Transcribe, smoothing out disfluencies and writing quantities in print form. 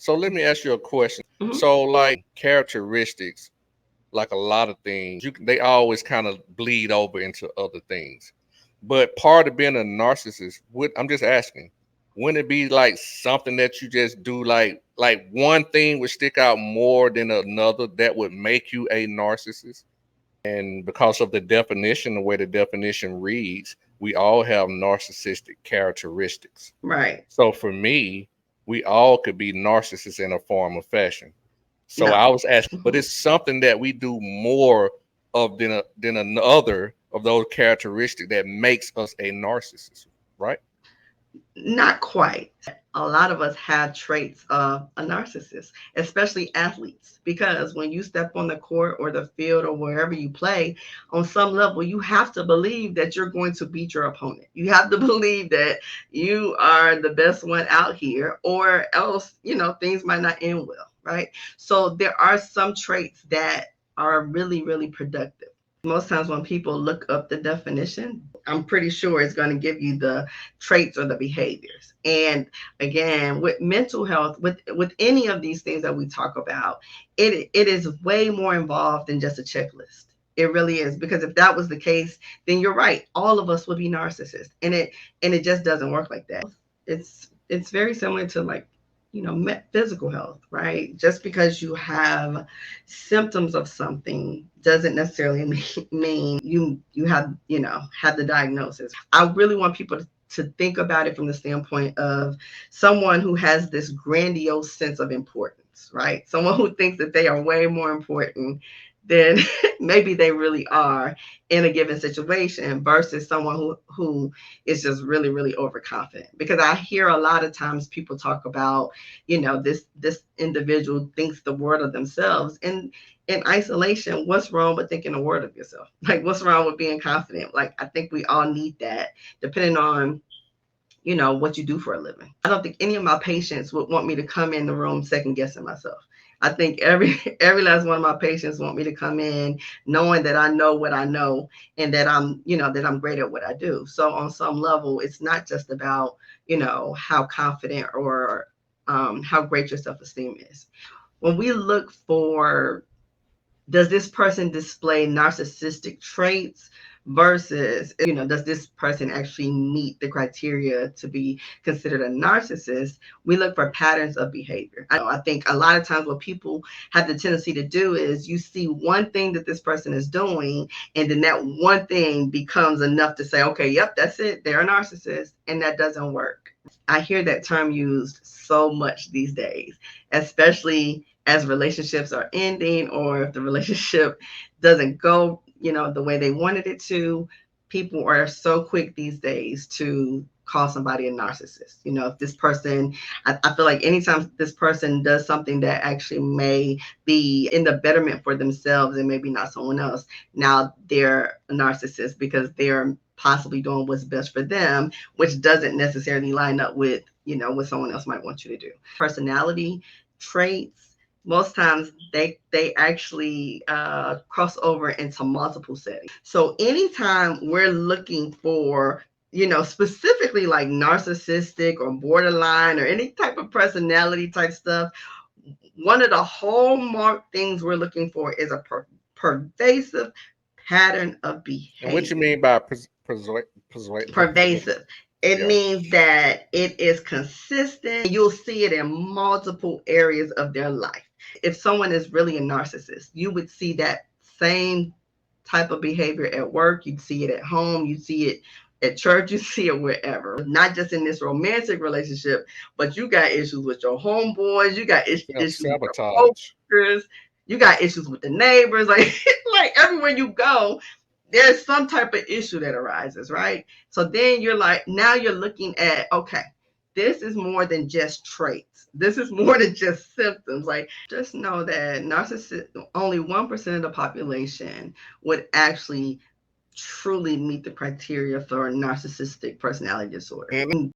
So let me ask you a question. Mhm. So like characteristics, like a lot of things, they always kind of bleed over into other things. But part of being a narcissist, I'm just asking, wouldn't it be like something that you just do, like one thing would stick out more than another that would make you a narcissist? And because of the definition, the way the definition reads, we all have narcissistic characteristics. Right. So for me, we all could be narcissists in a form of fashion. So No. I was asking, but it's something that we do more of than another of those characteristics that makes us a narcissist, right? Not quite. A lot of us have traits of a narcissist, especially athletes, because when you step on the court or the field or wherever you play, on some level, you have to believe that you're going to beat your opponent. You have to believe that you are the best one out here, or else, things might not end well, right? So there are some traits that are really, really productive. Most times when people look up the definition, I'm pretty sure it's going to give you the traits or the behaviors. And again, with mental health, with any of these things that we talk about, it is way more involved than just a checklist. It really is, because if that was the case, then you're right. All of us would be narcissists, and it just doesn't work like that. It's very similar to, like, physical health, right? Just because you have symptoms of something doesn't necessarily mean you have the diagnosis. I really want people to think about it from the standpoint of someone who has this grandiose sense of importance, right? Someone who thinks that they are way more important than maybe they really are in a given situation, versus someone who is just really, really overconfident. Because I hear a lot of times people talk about, this individual thinks the world of themselves. And in isolation, what's wrong with thinking the world of yourself? Like, what's wrong with being confident? Like, I think we all need that, depending on what you do for a living. I don't think any of my patients would want me to come in the room second guessing myself. I think every last one of my patients want me to come in knowing that I know what I know, and that I'm great at what I do. So on some level, it's not just about how confident or how great your self-esteem is. When we look for, does this person display narcissistic traits versus, does this person actually meet the criteria to be considered a narcissist, we look for patterns of behavior. I think a lot of times what people have the tendency to do is, you see one thing that this person is doing, and then that one thing becomes enough to say, okay, yep, that's it, they're a narcissist. And that doesn't work. I hear that term used so much these days, especially as relationships are ending, or if the relationship doesn't go, the way they wanted it to. People are so quick these days to call somebody a narcissist. If this person, I feel like anytime this person does something that actually may be in the betterment for themselves and maybe not someone else, now they're a narcissist, because they're possibly doing what's best for them, which doesn't necessarily line up with, what someone else might want you to do. Personality traits, most times they actually cross over into multiple settings. So anytime we're looking for, specifically like narcissistic or borderline or any type of personality type stuff, one of the hallmark things we're looking for is a pervasive pattern of And what you behavior. mean by Pervasive. It yeah. means that it is consistent. You'll see it in multiple areas of their life. If someone is really a narcissist, you would see that same type of behavior at work. You'd see it at home. You see it at church. You see it wherever. Not just in this romantic relationship, but you got issues with your homeboys. You got issues with your Self-sabotage. coworkers. You got issues with the neighbors. Like everywhere you go, there's some type of issue that arises, right? So then you're like, now you're looking at, okay, this is more than just traits. This is more than just symptoms. Like, just know that only 1% of the population would actually truly meet the criteria for narcissistic personality disorder. And